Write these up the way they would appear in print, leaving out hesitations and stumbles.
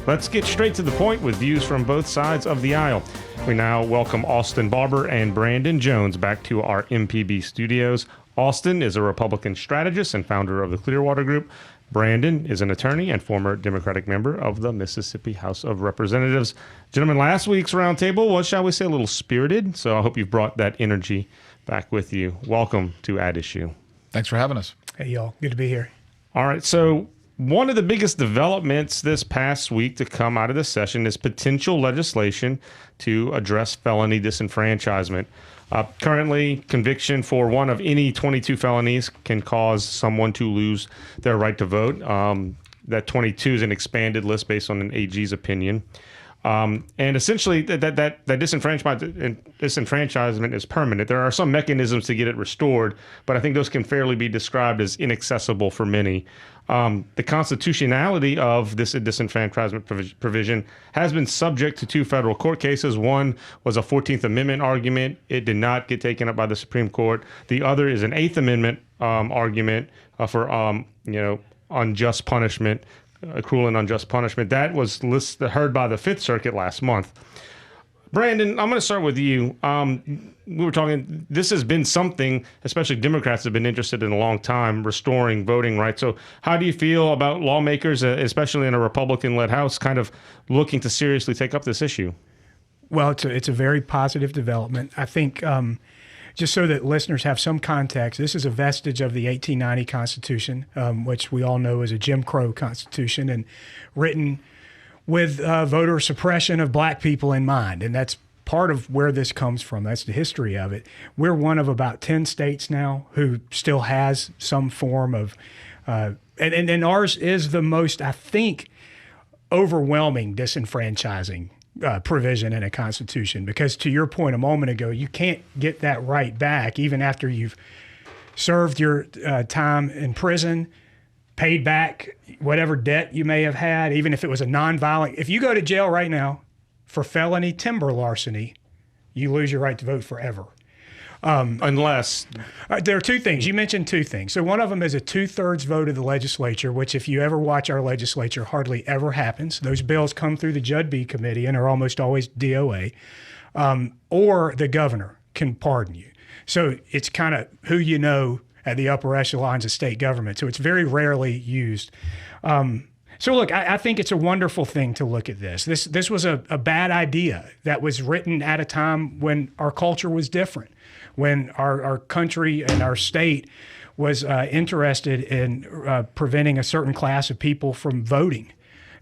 Let's get straight to the point with views from both sides of the aisle. We now welcome Austin Barber and Brandon Jones back to our MPB studios. Austin is a Republican strategist and founder of the Clearwater Group. Brandon is an attorney and former Democratic member of the Mississippi House of Representatives. Gentlemen, last week's roundtable was, shall we say, a little spirited, so I hope you've brought that energy back with you. Welcome to At Issue. Thanks for having us. Hey, y'all. Good to be here. All right, so one of the biggest developments this past week to come out of this session is potential legislation to address felony disenfranchisement. Currently, conviction for one of any 22 felonies can cause someone to lose their right to vote. That 22 is an expanded list based on an AG's opinion. And essentially, that disenfranchisement is permanent. There are some mechanisms to get it restored, but I think those can fairly be described as inaccessible for many. The constitutionality of this disenfranchisement provision has been subject to two federal court cases. One was a 14th Amendment argument. It did not get taken up by the Supreme Court. The other is an 8th Amendment argument for unjust punishment, cruel and unjust punishment. That was heard by the Fifth Circuit last month. Brandon, I'm going to start with you. We were talking, this has been something, especially Democrats have been interested in a long time, restoring voting rights. So how do you feel about lawmakers, especially in a Republican-led House, kind of looking to seriously take up this issue? Well, it's a very positive development. I think just so that listeners have some context, this is a vestige of the 1890 Constitution, which we all know is a Jim Crow Constitution and written with voter suppression of black people in mind. And that's part of where this comes from. That's the history of it. We're one of about 10 states now who still has some form of, and ours is the most, I think, overwhelming disenfranchising provision in a constitution, because to your point a moment ago, you can't get that right back even after you've served your time in prison, paid back whatever debt you may have had, even if it was a nonviolent. If you go to jail right now for felony timber larceny, you lose your right to vote forever. Unless there are two things. You mentioned two things. So one of them is a 2/3 vote of the legislature, which if you ever watch our legislature, hardly ever happens. Those bills come through the Judd B committee and are almost always DOA, or the governor can pardon you. So it's kind of who you know at the upper echelons of state government. So it's very rarely used. So look, I think it's a wonderful thing to look at this. This was a bad idea that was written at a time when our culture was different, when our country and our state was interested in preventing a certain class of people from voting.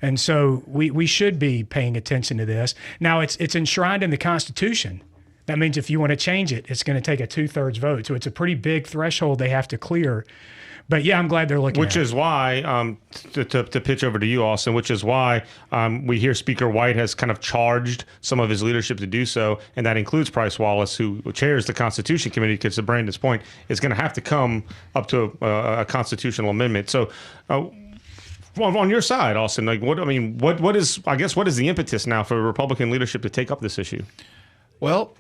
And so we should be paying attention to this. Now, it's enshrined in the Constitution. That means if you want to change it, it's going to take a 2/3 vote. So it's a pretty big threshold they have to clear. But yeah, I'm glad they're looking at it. Which is why, to pitch over to you, Austin, which is why we hear Speaker White has kind of charged some of his leadership to do so, and that includes Price Wallace, who chairs the Constitution Committee, because to Brandon's point, is going to have to come up to a constitutional amendment. So on your side, Austin, what is the impetus now for Republican leadership to take up this issue? Well,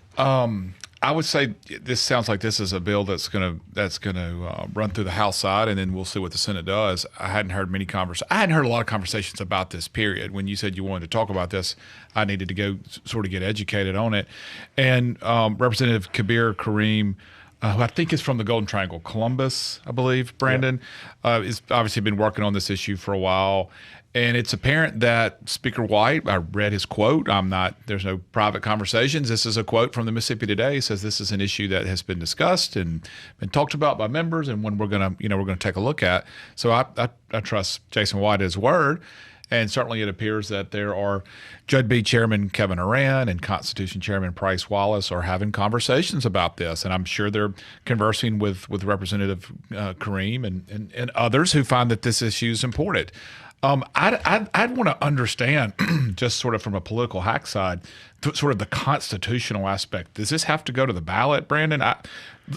I would say this sounds like this is a bill that's going to run through the House side, and then we'll see what the Senate does. I hadn't heard a lot of conversations about this. Period. When you said you wanted to talk about this, I needed to go sort of get educated on it. And Representative Kabir Kareem, who I think is from the Golden Triangle, Columbus, I believe, Brandon, has obviously been working on this issue for a while. And it's apparent that Speaker White, I read his quote. There's no private conversations. This is a quote from the Mississippi Today. It says this is an issue that has been discussed and been talked about by members, and one we're going to take a look at. So I trust Jason White at his word. And certainly it appears that there are Judd B Chairman Kevin Horan and Constitution Chairman Price Wallace are having conversations about this. And I'm sure they're conversing with Representative Kareem and others who find that this issue is important. I'd want to understand, just sort of from a political hack side, sort of the constitutional aspect. Does this have to go to the ballot, Brandon?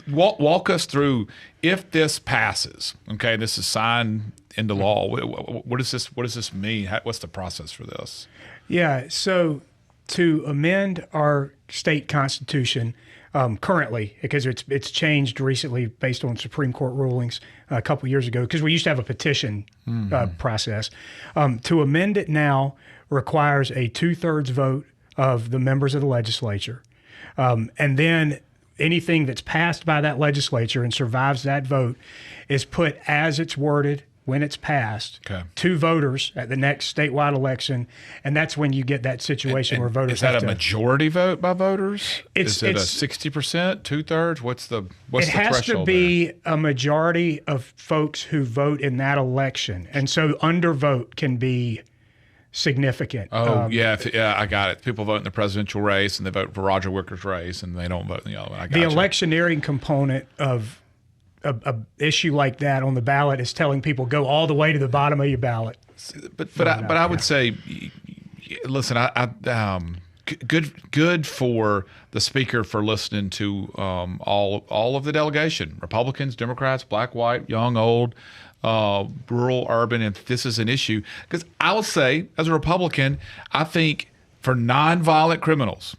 Walk us through, if this passes, okay, this is signed into law. What does this mean? What's the process for this? Yeah, so to amend our state constitution, currently, because it's changed recently based on Supreme Court rulings a couple years ago, because we used to have a petition process. To amend it now requires a 2/3 vote of the members of the legislature. And then anything that's passed by that legislature and survives that vote is put as it's worded when it's passed to voters at the next statewide election, and that's when you get that situation where voters is that a majority vote by voters? Is it a 60%, 2/3? What's the threshold? It has to be a majority of folks who vote in that election, and so undervote can be significant. I got it. People vote in the presidential race and they vote for Roger Wicker's race, and they don't vote in the other one. The electioneering component of a issue like that on the ballot is telling people go all the way to the bottom of your ballot. But I would say, listen, good for the speaker for listening to all of the delegation, Republicans, Democrats, black, white, young, old, rural, urban, and this is an issue. Because I will say, as a Republican, I think for nonviolent criminals,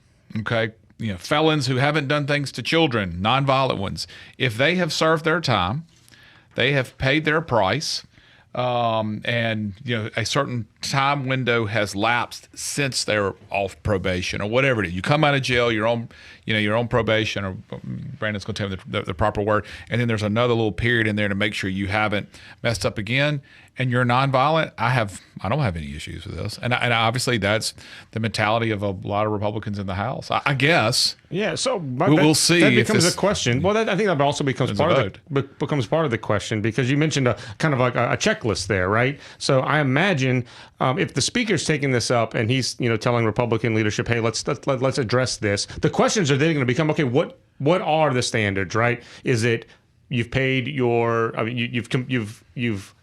felons who haven't done things to children, nonviolent ones, if they have served their time, they have paid their price, and a certain time window has lapsed since they're off probation or whatever it is. You come out of jail, you're on probation, or Brandon's going to tell me the proper word, and then there's another little period in there to make sure you haven't messed up again, and you're nonviolent. I don't have any issues with this, and obviously that's the mentality of a lot of Republicans in the House, I guess. Yeah, so we'll see. That becomes a question. Well, I think that also becomes part of the question, because you mentioned a kind of like a checklist there, right? So I imagine if the speaker's taking this up and he's telling Republican leadership, hey, let's address this. The questions are then going to become, okay, what are the standards, right? Is it you've paid your, you've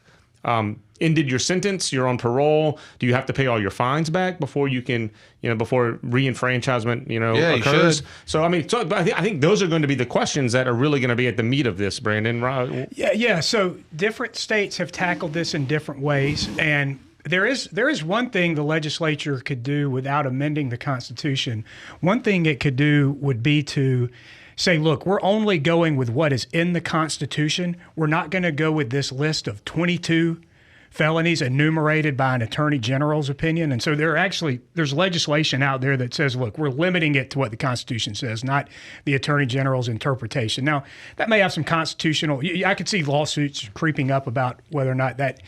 ended your sentence, you're on parole, do you have to pay all your fines back before you can, before re-enfranchisement, occurs? So, I think those are going to be the questions that are really going to be at the meat of this, Brandon. Yeah. So different states have tackled this in different ways, and there is one thing the legislature could do without amending the Constitution. One thing it could do would be to say, look, we're only going with what is in the Constitution. We're not going to go with this list of 22 felonies enumerated by an attorney general's opinion. And so there's legislation out there that says, look, we're limiting it to what the Constitution says, not the attorney general's interpretation. Now, that may have some constitutional, I could see lawsuits creeping up about whether or not that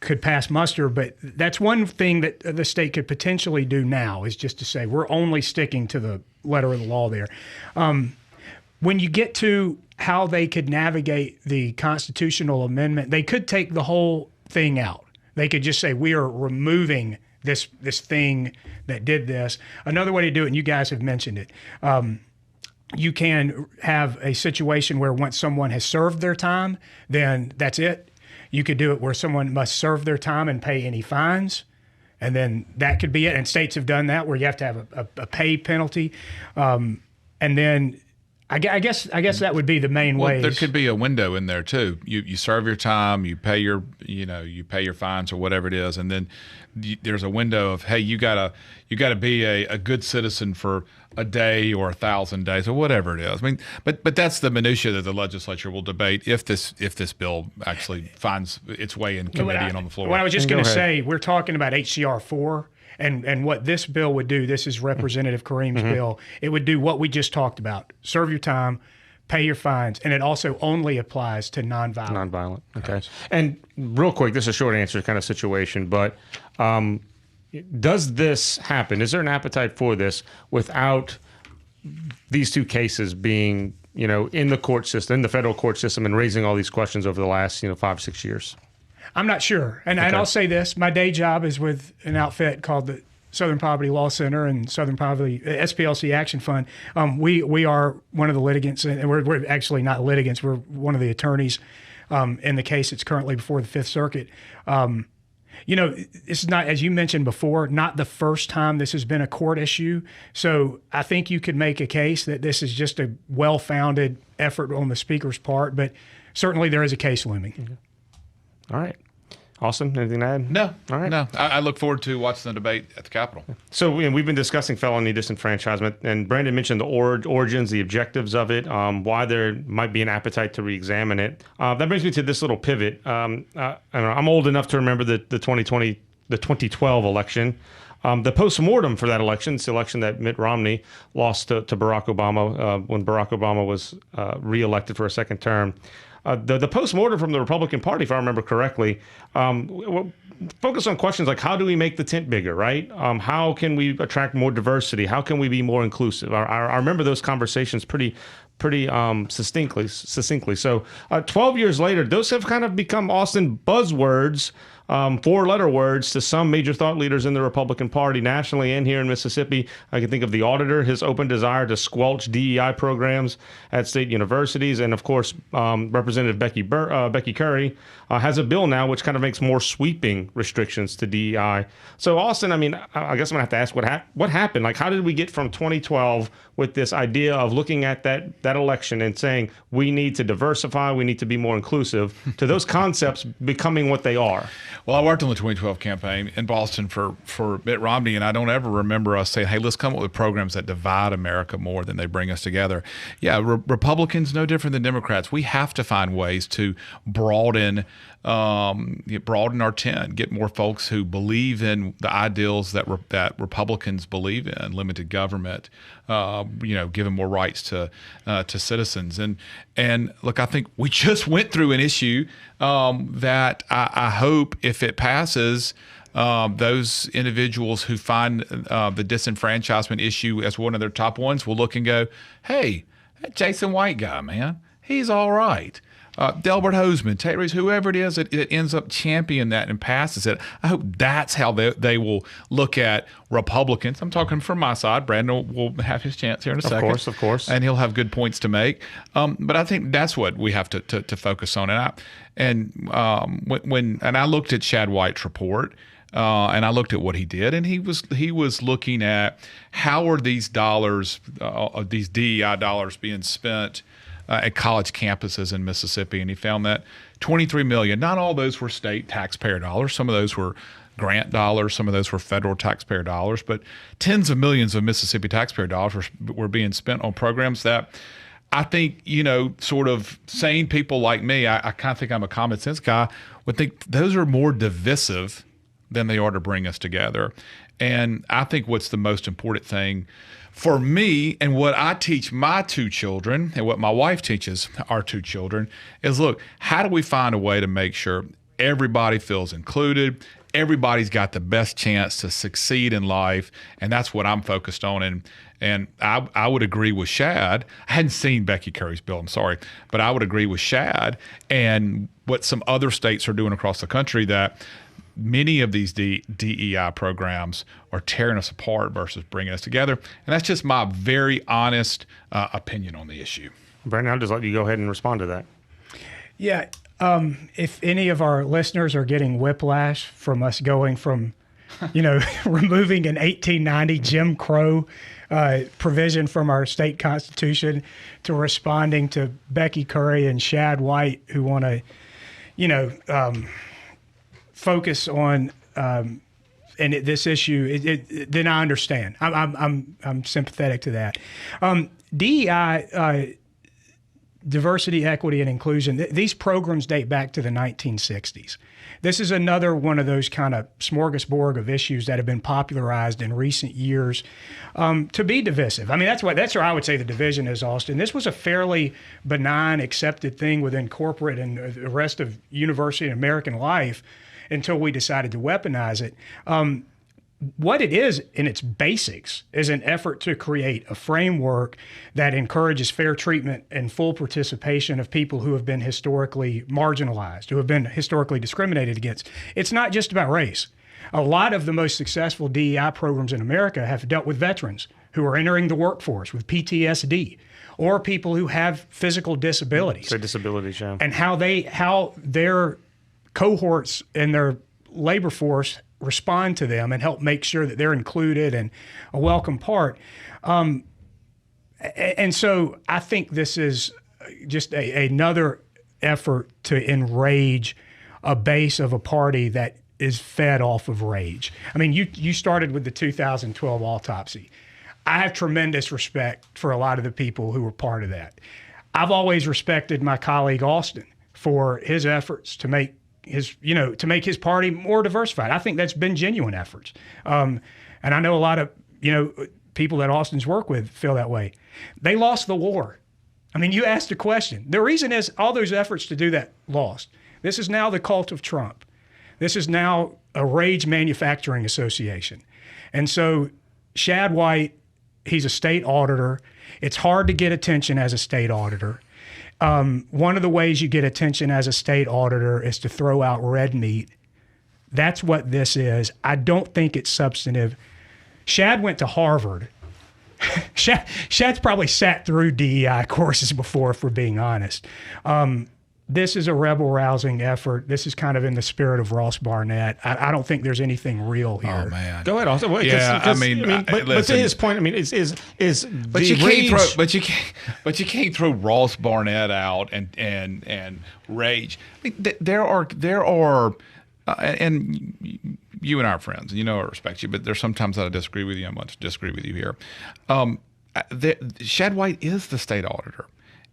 could pass muster, but that's one thing that the state could potentially do now, is just to say we're only sticking to the letter of the law there. When you get to how they could navigate the constitutional amendment, they could take the whole thing out. They could just say we are removing this thing that did this. Another way to do it, and you guys have mentioned it, you can have a situation where once someone has served their time, then that's it. You could do it where someone must serve their time and pay any fines, and then that could be it. And states have done that, where you have to have a pay penalty, and then I guess that would be the main way. There could be a window in there too. You serve your time, you pay your fines or whatever it is, and then there's a window of, hey, you gotta be a good citizen for a day or 1,000 days or whatever it is. But that's the minutia that the legislature will debate if this bill actually finds its way in committee and on the floor. What I was just going to say, we're talking about HCR 4. And what this bill would do, this is Representative Kareem's bill, it would do what we just talked about. Serve your time, pay your fines, and it also only applies to nonviolent. Okay. And real quick, this is a short answer kind of situation, but does this happen? Is there an appetite for this without these two cases being, in the court system, in the federal court system, and raising all these questions over the last, 5-6 years? I'm not sure. And I'll say this, my day job is with an outfit called the Southern Poverty Law Center and Southern Poverty SPLC Action Fund. We are one of the litigants, and we're actually not litigants. We're one of the attorneys in the case that's currently before the Fifth Circuit. This is not, as you mentioned before, not the first time this has been a court issue. So I think you could make a case that this is just a well-founded effort on the speaker's part, but certainly there is a case looming. All right. Austin, anything to add? No. All right. No. I look forward to watching the debate at the Capitol. So we've been discussing felony disenfranchisement, and Brandon mentioned the origins, the objectives of it, why there might be an appetite to re-examine it. That brings me to this little pivot. I'm old enough to remember the 2012 election. The post-mortem for that election, it's the election that Mitt Romney lost to Barack Obama when Barack Obama was re-elected for a second term. The post-mortem from the Republican Party, if I remember correctly, focus on questions like, how do we make the tent bigger, right? How can we attract more diversity? How can we be more inclusive? I remember those conversations pretty succinctly. So 12 years later, those have kind of become Austin buzzwords, four-letter words to some major thought leaders in the Republican Party nationally and here in Mississippi. I can think of the auditor, his open desire to squelch DEI programs at state universities. And, of course, Representative Becky Curry has a bill now which kind of makes more sweeping restrictions to DEI. So, Austin, I mean, I guess I'm going to have to ask what happened? Like, how did we get from 2012 with this idea of looking at that election and saying we need to diversify, we need to be more inclusive, to those concepts becoming what they are? Well, I worked on the 2012 campaign in Boston for Mitt Romney, and I don't ever remember us saying, hey, let's come up with programs that divide America more than they bring us together. Yeah, Republicans, no different than Democrats. We have to find ways to broaden our tent, get more folks who believe in the ideals that Republicans believe in, limited government, giving more rights to citizens. And look, I think we just went through an issue that I hope, if it passes, those individuals who find the disenfranchisement issue as one of their top ones will look and go, hey, that Jason White guy, man, he's all right. Delbert Hoseman, Tate Reeves, whoever it is that ends up championing that and passes it. I hope that's how they will look at Republicans. I'm talking from my side. Brandon will have his chance here in a second. Of course. And he'll have good points to make. But I think that's what we have to focus on. And I looked at Shad White's report, and I looked at what he did, and he was looking at how are these dollars, these DEI dollars, being spent at college campuses in Mississippi, and he found that $23 million. Not all those were state taxpayer dollars. Some of those were grant dollars. Some of those were federal taxpayer dollars. But tens of millions of Mississippi taxpayer dollars were being spent on programs that I think, sort of sane people like me, I kind of think I'm a common sense guy, would think those are more divisive than they are to bring us together. And I think what's the most important thing for me, and what I teach my two children and what my wife teaches our two children, is look, how do we find a way to make sure everybody feels included, everybody's got the best chance to succeed in life? And that's what I'm focused on. And I would agree with Shad. I hadn't seen Becky Curry's bill, I'm sorry, but I would agree with Shad and what some other states are doing across the country, that many of these DEI programs are tearing us apart versus bringing us together. And that's just my very honest opinion on the issue. Brandon, I'll just let you go ahead and respond to that. Yeah. If any of our listeners are getting whiplash from us going from, removing an 1890 Jim Crow provision from our state constitution to responding to Becky Curry and Shad White, who want to, focus on this issue, then I understand. I'm sympathetic to that. DEI, diversity, equity, and inclusion. These programs date back to the 1960s. This is another one of those kind of smorgasbord of issues that have been popularized in recent years to be divisive. I mean, that's where I would say the division is, Austin. This was a fairly benign, accepted thing within corporate and the rest of university and American life, until we decided to weaponize it. What it is in its basics is an effort to create a framework that encourages fair treatment and full participation of people who have been historically marginalized, who have been historically discriminated against. It's not just about race. A lot of the most successful DEI programs in America have dealt with veterans who are entering the workforce with PTSD, or people who have physical disabilities. So disabilities, yeah. And how their cohorts in their labor force respond to them and help make sure that they're included and a welcome part. And so I think this is just another effort to enrage a base of a party that is fed off of rage. I mean, you started with the 2012 autopsy. I have tremendous respect for a lot of the people who were part of that. I've always respected my colleague Austin for his efforts to make his party more diversified. I think that's been genuine efforts. And I know a lot of, people that Austin's worked with feel that way. They lost the war. I mean, you asked a question. The reason is all those efforts to do that lost. This is now the cult of Trump. This is now a rage manufacturing association. And so Shad White, he's a state auditor. It's hard to get attention as a state auditor. One of the ways you get attention as a state auditor is to throw out red meat. That's what this is. I don't think it's substantive. Shad went to Harvard. Shad's probably sat through DEI courses before, if we're being honest. This is a rebel-rousing effort. This is kind of in the spirit of Ross Barnett. I don't think there's anything real here. Oh man, Go ahead, Austin. But to his point, I mean, but you can't throw Ross Barnett out and rage. I mean, there are, and you and I are friends, and I respect you, but there's sometimes that I disagree with you. I'm going to disagree with you here. Shad White is the state auditor.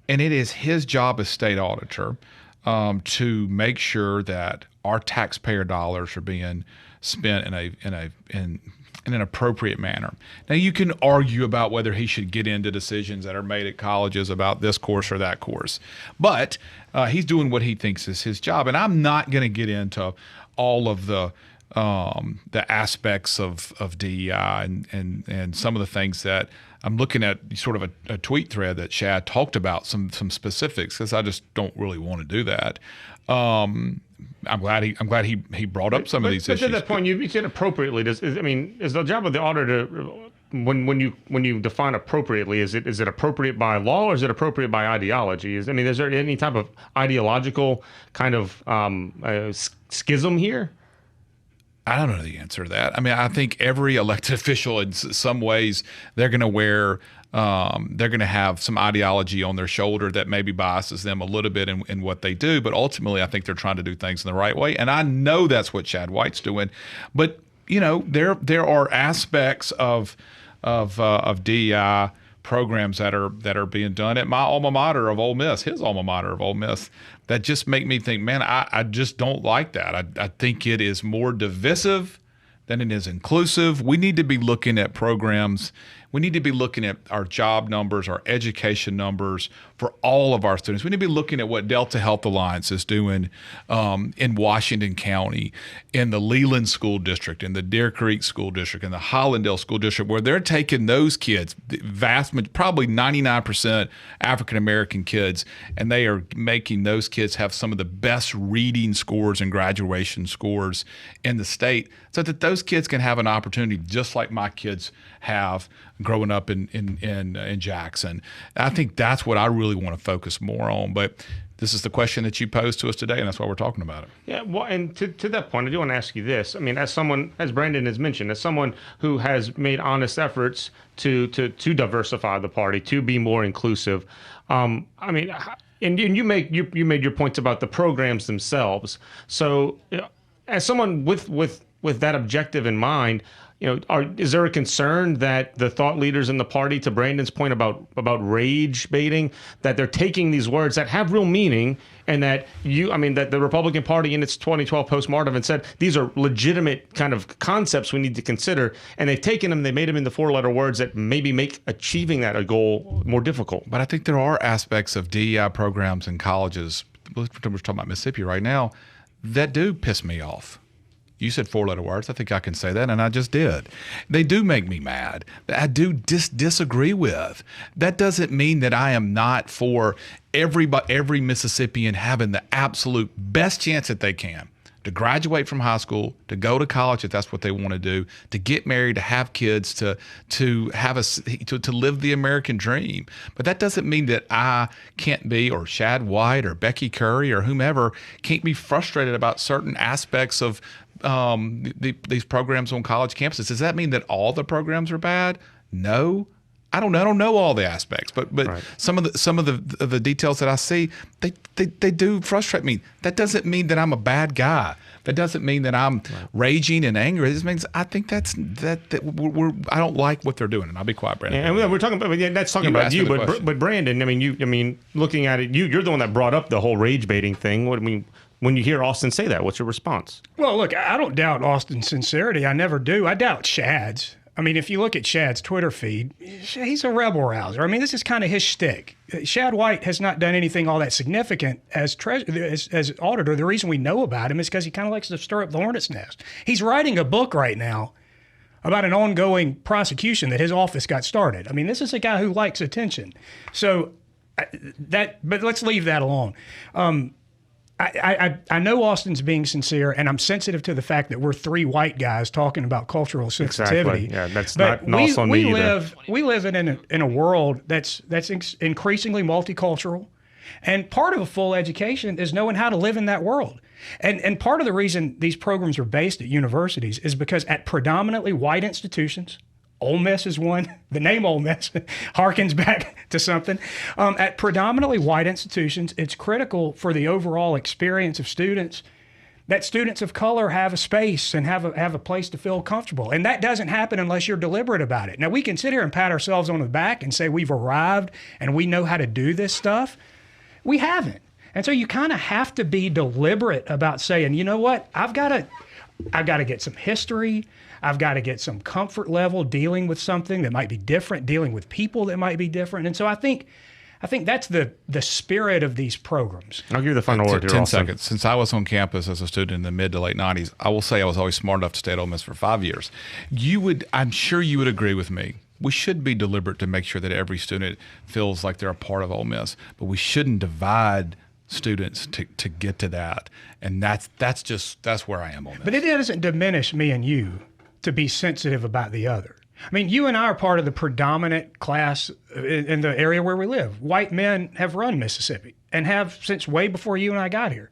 And it is his job as state auditor to make sure that our taxpayer dollars are being spent in an appropriate manner. Now, you can argue about whether he should get into decisions that are made at colleges about this course or that course, but he's doing what he thinks is his job. And I'm not going to get into all of the aspects of DEI and some of the things that I'm looking at, sort of a tweet thread that Shad talked about some specifics, because I just don't really want to do that. I'm glad he brought up some of these issues. But to that point, you said appropriately. Is the job of the auditor, when you define appropriately, is it appropriate by law or is it appropriate by ideology? Is there any type of ideological kind of schism here? I don't know the answer to that. I mean, I think every elected official, in some ways, they're going to have some ideology on their shoulder that maybe biases them a little bit in what they do. But ultimately, I think they're trying to do things in the right way. And I know that's what Shad White's doing. But there are aspects of DEI programs that are being done at my alma mater of Ole Miss, his alma mater of Ole Miss, that just make me think, man, I just don't like that. I think it is more divisive than it is inclusive. We need to be looking at programs. We need to be looking at our job numbers, our education numbers for all of our students. We need to be looking at what Delta Health Alliance is doing in Washington County, in the Leland School District, in the Deer Creek School District, in the Hollandale School District, where they're taking those kids, probably 99% African-American kids, and they are making those kids have some of the best reading scores and graduation scores in the state, so that those kids can have an opportunity just like my kids have growing up in Jackson. I think that's what I really want to focus more on. But this is the question that you posed to us today, and that's why we're talking about it. Yeah, well, and to that point, I do want to ask you this. I mean, as Brandon has mentioned, as someone who has made honest efforts to diversify the party, to be more inclusive, I mean, and you made your points about the programs themselves. So, as someone with that objective in mind, is there a concern that the thought leaders in the party, to Brandon's point about rage baiting, that they're taking these words that have real meaning, and that that the Republican Party in its 2012 postmortem had said these are legitimate kind of concepts we need to consider, and they've taken them, they made them into 4-letter words that maybe make achieving that a goal more difficult. But I think there are aspects of DEI programs in colleges, we're talking about Mississippi right now, that do piss me off. You said 4-letter words. I think I can say that, and I just did. They do make me mad. I do disagree with. That doesn't mean that I am not for every Mississippian having the absolute best chance that they can to graduate from high school, to go to college if that's what they want to do, to get married, to have kids, to live the American dream. But that doesn't mean that I can't be, or Shad White or Becky Curry or whomever can't be frustrated about certain aspects of these programs on college campuses. Does that mean that all the programs are bad? No, I don't know all the aspects, but Right. some of the details that I see, they do frustrate me. That doesn't mean that I'm a bad guy. That doesn't mean that I'm raging and angry. It just means I think that I don't like what they're doing. And I'll be quiet, Brandon. And we're talking about that's talking You about asked you, me the question. but Brandon, I mean, looking at it, you're the one that brought up the whole rage baiting thing. What I mean, when you hear Austin say that, what's your response? Well, look, I don't doubt Austin's sincerity. I never do. I doubt Shad's. I mean, if you look at Shad's Twitter feed, he's a rebel rouser. I mean, this is kind of his shtick. Shad White has not done anything all that significant as auditor. The reason we know about him is because he kind of likes to stir up the hornet's nest. He's writing a book right now about an ongoing prosecution that his office got started. I mean, this is a guy who likes attention. So but let's leave that alone. I know Austin's being sincere, and I'm sensitive to the fact that we're three white guys talking about cultural sensitivity. Exactly. Yeah, that's but not lost on me either. We live in a world that's increasingly multicultural, and part of a full education is knowing how to live in that world. And part of the reason these programs are based at universities is because at predominantly white institutions, Ole Miss is one. The name Ole Miss harkens back to something. At predominantly white institutions, it's critical for the overall experience of students that students of color have a space and have a place to feel comfortable. And that doesn't happen unless you're deliberate about it. Now, we can sit here and pat ourselves on the back and say we've arrived and we know how to do this stuff. We haven't. And so you kind of have to be deliberate about saying, you know what, I've got to get some history. I've got to get some comfort level dealing with something that might be different, dealing with people that might be different. And so I think that's the spirit of these programs. I'll give you the final word here. 10 Austin. seconds. Since I was on campus as a student in the mid to late 90s, I will say I was always smart enough to stay at Ole Miss for 5 years. I'm sure you would agree with me. We should be deliberate to make sure that every student feels like they're a part of Ole Miss, but we shouldn't divide students to get to that. And that's where I am on this. But it doesn't diminish me and you to be sensitive about the other. I mean, you and I are part of the predominant class in the area where we live. White men have run Mississippi and have since way before you and I got here.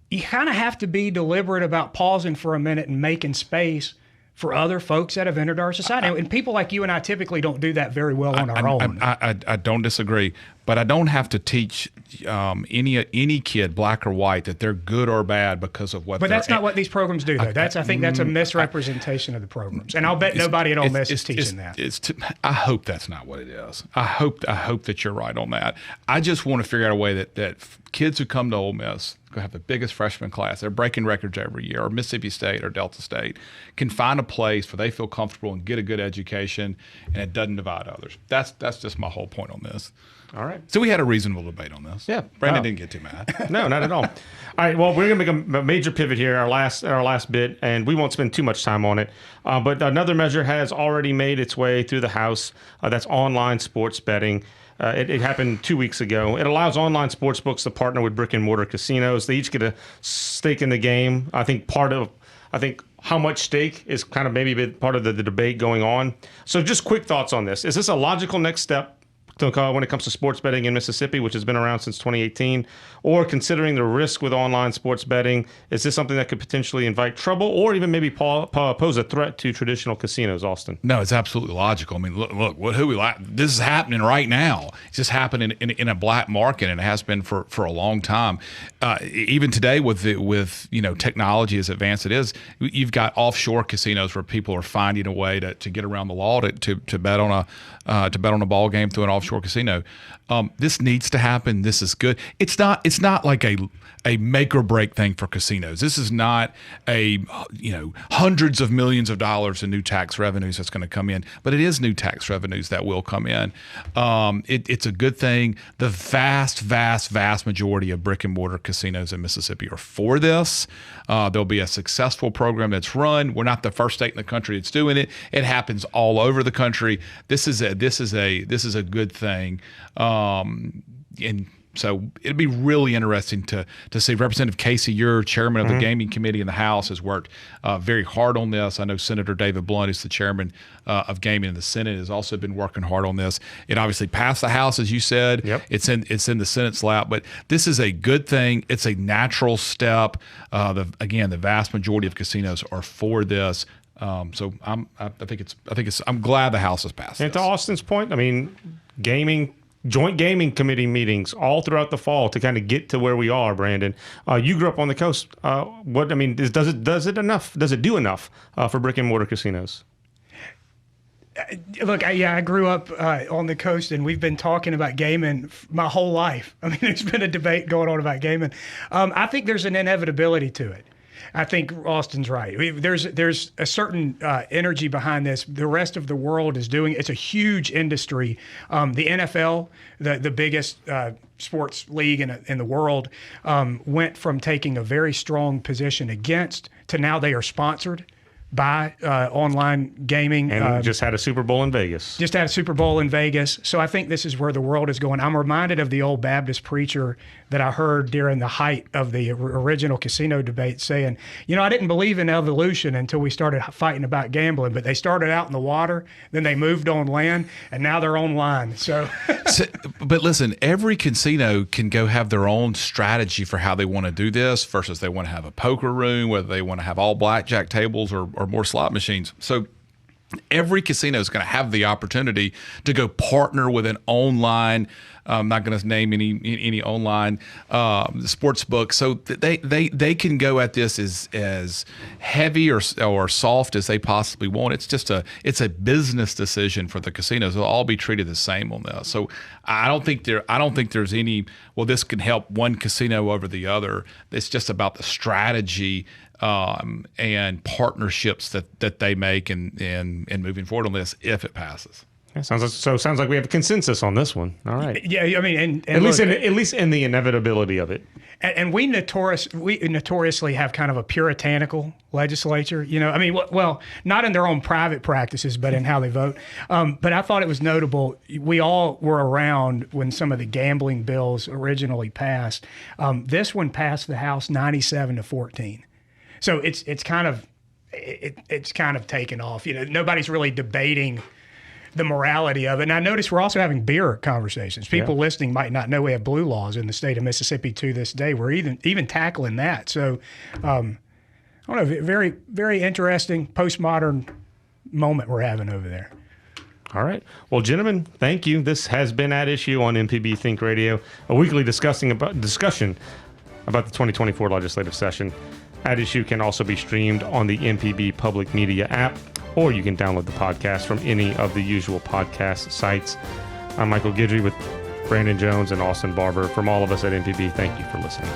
You kind of have to be deliberate about pausing for a minute and making space for other folks that have entered our society. And people like you and I typically don't do that very well on our own. I don't disagree, but I don't have to teach any kid, black or white, that they're good or bad because of what. But that's not what these programs do, though. I think that's a misrepresentation of the programs, and I'll bet nobody at Ole Miss is teaching that. I hope that's not what it is. I hope that you're right on that. I just want to figure out a way that kids who come to Ole Miss, going to have the biggest freshman class, they're breaking records every year, or Mississippi State or Delta State, can find a place where they feel comfortable and get a good education, and it doesn't divide others. That's just my whole point on this. All right. So we had a reasonable debate on this. Yeah. Brandon Wow. didn't get too mad. No, not at all. All right. Well, we're going to make a major pivot here, our last bit, and we won't spend too much time on it. But another measure has already made its way through the House. That's online sports betting. It happened 2 weeks ago. It allows online sports books to partner with brick and mortar casinos. They each get a stake in the game. I think how much stake is kind of maybe part of the debate going on. So just quick thoughts on this. Is this a logical next step when it comes to sports betting in Mississippi, which has been around since 2018, or considering the risk with online sports betting, is this something that could potentially invite trouble or even maybe pose a threat to traditional casinos, Austin? No, it's absolutely logical. I mean, look, this is happening right now. It's just happening in a black market, and it has been for a long time. Even today, with technology as advanced it is, you've got offshore casinos where people are finding a way to get around the law to bet on a ball game through an offshore casino. This needs to happen. This is good. It's not like a make or break thing for casinos. This is not hundreds of millions of dollars in new tax revenues that's going to come in, but it is new tax revenues that will come in. It's a good thing. The vast majority of brick and mortar casinos in Mississippi are for this. There'll be a successful program that's run. We're not the first state in the country that's doing it. It happens all over the country. This is a good thing. And so it'd be really interesting to see. Representative Casey, you're chairman of the gaming committee in the House, has worked very hard on this. I know Senator David Blunt, who's the chairman of gaming in the Senate, has also been working hard on this. It obviously passed the House, as you said. Yep. It's in the Senate's lap, but this is a good thing. It's a natural step. The vast majority of casinos are for this. So I think it's. I'm glad the House has passed. And to Austin's point, I mean, joint gaming committee meetings all throughout the fall to kind of get to where we are. Brandon, you grew up on the coast. Does it do enough for brick and mortar casinos? Look, I grew up on the coast, and we've been talking about gaming my whole life. I mean, there's been a debate going on about gaming. I think there's an inevitability to it. I think Austin's right. There's a certain energy behind this. The rest of the world is doing. It's a huge industry. The NFL, the biggest sports league in the world, went from taking a very strong position against to now they are sponsored by online gaming. And just had a Super Bowl in Vegas. So I think this is where the world is going. I'm reminded of the old Baptist preacher that I heard during the height of the original casino debate saying, I didn't believe in evolution until we started fighting about gambling, but they started out in the water, then they moved on land, and now they're online. So but listen, every casino can go have their own strategy for how they want to do this versus they want to have a poker room, whether they want to have all blackjack tables or more slot machines. So every casino is going to have the opportunity to go partner with an online. I'm not going to name any online sports book. So they can go at this as heavy or soft as they possibly want. It's a business decision for the casinos. They'll all be treated the same on this. So I don't think there's any. Well, this can help one casino over the other. It's just about the strategy and partnerships that they make and moving forward on this if it passes. Yeah, sounds like we have a consensus on this one. All right. Yeah, I mean, and at least in the inevitability of it. And we notoriously have kind of a puritanical legislature. I mean, well, not in their own private practices, but in how they vote. But I thought it was notable. We all were around when some of the gambling bills originally passed. This one passed the House 97-14. So it's kind of taken off. Nobody's really debating the morality of it. And I noticed we're also having beer conversations. People listening might not know we have blue laws in the state of Mississippi to this day. We're even tackling that. So I don't know, very, very interesting postmodern moment we're having over there. All right. Well, gentlemen, thank you. This has been At Issue on MPB Think Radio, a weekly discussion about the 2024 legislative session. At Issue can also be streamed on the MPB Public Media app, or you can download the podcast from any of the usual podcast sites. I'm Michael Guidry with Brandon Jones and Austin Barber. From all of us at MPB, thank you for listening.